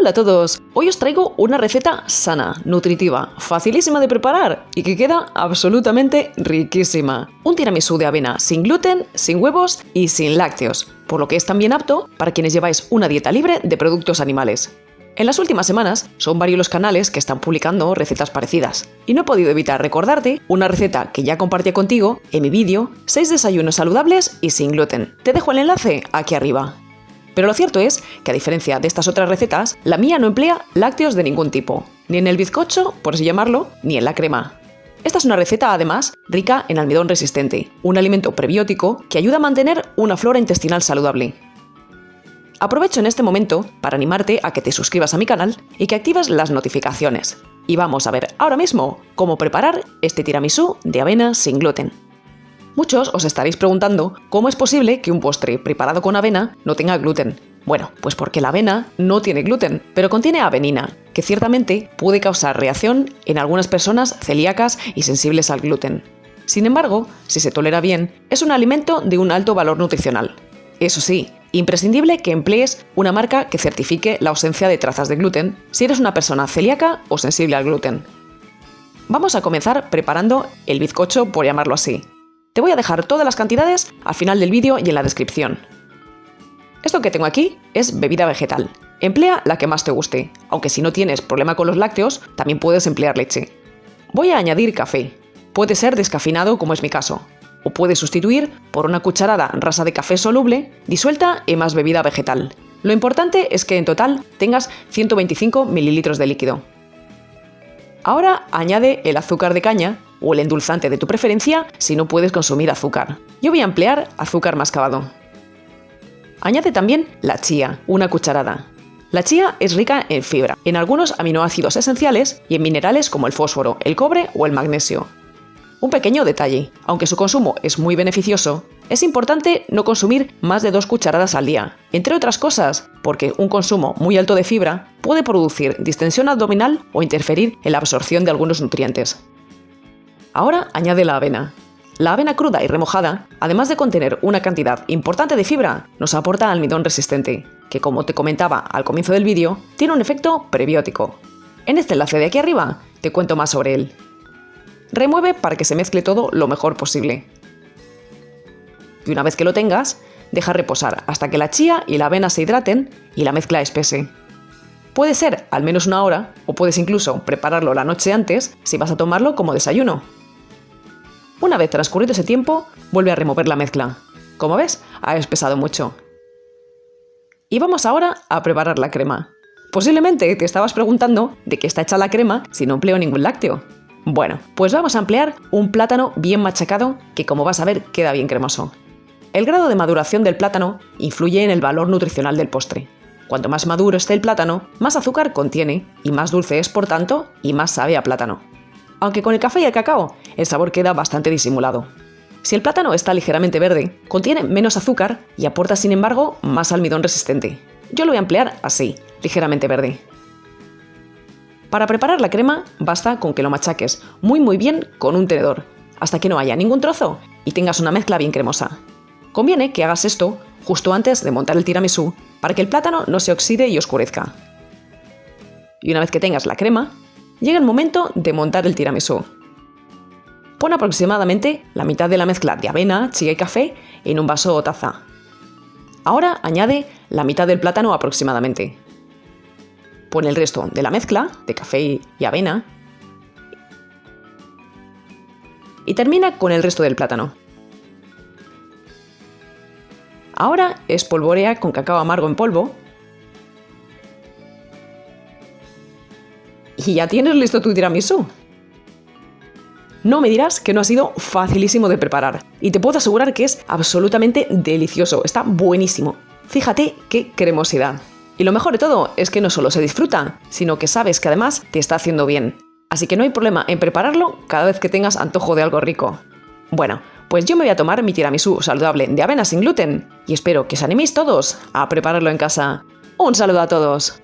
Hola a todos, hoy os traigo una receta sana, nutritiva, facilísima de preparar y que queda absolutamente riquísima. Un tiramisú de avena sin gluten, sin huevos y sin lácteos, por lo que es también apto para quienes lleváis una dieta libre de productos animales. En las últimas semanas son varios los canales que están publicando recetas parecidas y no he podido evitar recordarte una receta que ya compartí contigo en mi vídeo 6 desayunos saludables y sin gluten. Te dejo el enlace aquí arriba. Pero lo cierto es que a diferencia de estas otras recetas, la mía no emplea lácteos de ningún tipo, ni en el bizcocho, por así llamarlo, ni en la crema. Esta es una receta, además, rica en almidón resistente, un alimento prebiótico que ayuda a mantener una flora intestinal saludable. Aprovecho en este momento para animarte a que te suscribas a mi canal y que actives las notificaciones. Y vamos a ver ahora mismo cómo preparar este tiramisú de avena sin gluten. Muchos os estaréis preguntando cómo es posible que un postre preparado con avena no tenga gluten. Bueno, pues porque la avena no tiene gluten, pero contiene avenina, que ciertamente puede causar reacción en algunas personas celíacas y sensibles al gluten. Sin embargo, si se tolera bien, es un alimento de un alto valor nutricional. Eso sí, imprescindible que emplees una marca que certifique la ausencia de trazas de gluten si eres una persona celíaca o sensible al gluten. Vamos a comenzar preparando el bizcocho, por llamarlo así. Te voy a dejar todas las cantidades al final del vídeo y en la descripción. Esto que tengo aquí es bebida vegetal. Emplea la que más te guste, aunque si no tienes problema con los lácteos, también puedes emplear leche. Voy a añadir café. Puede ser descafeinado como es mi caso, o puedes sustituir por una cucharada rasa de café soluble disuelta en más bebida vegetal. Lo importante es que en total tengas 125 mililitros de líquido. Ahora añade el azúcar de caña o el endulzante de tu preferencia si no puedes consumir azúcar. Yo voy a emplear azúcar mascabado. Añade también la chía, una cucharada. La chía es rica en fibra, en algunos aminoácidos esenciales y en minerales como el fósforo, el cobre o el magnesio. Un pequeño detalle, aunque su consumo es muy beneficioso, es importante no consumir más de 2 cucharadas al día, entre otras cosas, porque un consumo muy alto de fibra puede producir distensión abdominal o interferir en la absorción de algunos nutrientes. Ahora añade la avena. La avena cruda y remojada, además de contener una cantidad importante de fibra, nos aporta almidón resistente, que como te comentaba al comienzo del vídeo, tiene un efecto prebiótico. En este enlace de aquí arriba te cuento más sobre él. Remueve para que se mezcle todo lo mejor posible. Y una vez que lo tengas, deja reposar hasta que la chía y la avena se hidraten y la mezcla espese. Puede ser al menos 1 hora, o puedes incluso prepararlo la noche antes si vas a tomarlo como desayuno. Una vez transcurrido ese tiempo, vuelve a remover la mezcla. Como ves, ha espesado mucho. Y vamos ahora a preparar la crema. Posiblemente te estabas preguntando de qué está hecha la crema si no empleo ningún lácteo. Bueno, pues vamos a emplear un plátano bien machacado que, como vas a ver, queda bien cremoso. El grado de maduración del plátano influye en el valor nutricional del postre. Cuanto más maduro esté el plátano, más azúcar contiene y más dulce es, por tanto, y más sabe a plátano. Aunque con el café y el cacao, el sabor queda bastante disimulado. Si el plátano está ligeramente verde, contiene menos azúcar y aporta, sin embargo, más almidón resistente. Yo lo voy a emplear así, ligeramente verde. Para preparar la crema, basta con que lo machaques muy bien con un tenedor, hasta que no haya ningún trozo y tengas una mezcla bien cremosa. Conviene que hagas esto justo antes de montar el tiramisú para que el plátano no se oxide y oscurezca. Y una vez que tengas la crema, llega el momento de montar el tiramisú. Pon aproximadamente la mitad de la mezcla de avena, chía y café en un vaso o taza. Ahora añade la mitad del plátano aproximadamente. Pon el resto de la mezcla de café y avena y termina con el resto del plátano. Ahora espolvorea con cacao amargo en polvo y ya tienes listo tu tiramisú. No me dirás que no ha sido facilísimo de preparar y te puedo asegurar que es absolutamente delicioso, está buenísimo. Fíjate qué cremosidad. Y lo mejor de todo es que no solo se disfruta, sino que sabes que además te está haciendo bien. Así que no hay problema en prepararlo cada vez que tengas antojo de algo rico. Bueno, pues yo me voy a tomar mi tiramisú saludable de avena sin gluten y espero que os animéis todos a prepararlo en casa. ¡Un saludo a todos!